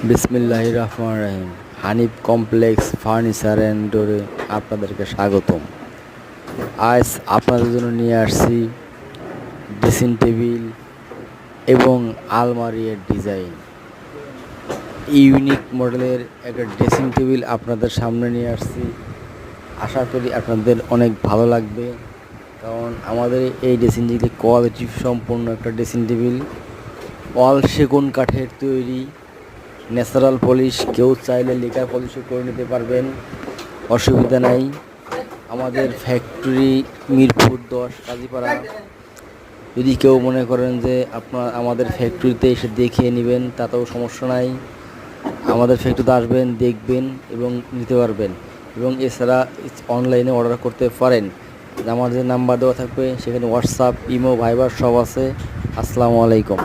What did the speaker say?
বিসমিল্লাহির রহমানির রহিম। Hanif complex furniture and ডোরে আপনাদেরকে স্বাগতম। আজ আপনাদের জন্য নিয়ে আসছি ড্রেসিং টেবিল এবং আলমারির ডিজাইন। ইউনিক মডেলের একটা ড্রেসিং টেবিল আপনাদের সামনে নিয়ে আসছি। আশা করি আপনাদের অনেক ভালো লাগবে, কারণ আমাদের এই ড্রেসিং টেবিল কোয়ালিটি সম্পূর্ণ একটা ড্রেসিং টেবিল। অল সেগুন কাঠের তৈরি, ন্যাচারাল পলিশ। কেউ চাইলে লিকার পলিশও করে নিতে পারবেন, অসুবিধা নাই। আমাদের ফ্যাক্টরি মিরপুর 10 কাজীপাড়া। যদি কেউ মনে করেন যে আমাদের ফ্যাক্টরিতে এসে দেখিয়ে নেবেন, তাতেও সমস্যা নাই। আমাদের ফ্যাক্টরিতে আসবেন, দেখবেন এবং নিতে পারবেন। এবং এছাড়া অনলাইনে অর্ডার করতে পারেন। আমার যে নাম্বার দেওয়া থাকবে সেখানে হোয়াটসঅ্যাপ, ইমো, ভাইবার সব আছে। আসসালামু আলাইকুম।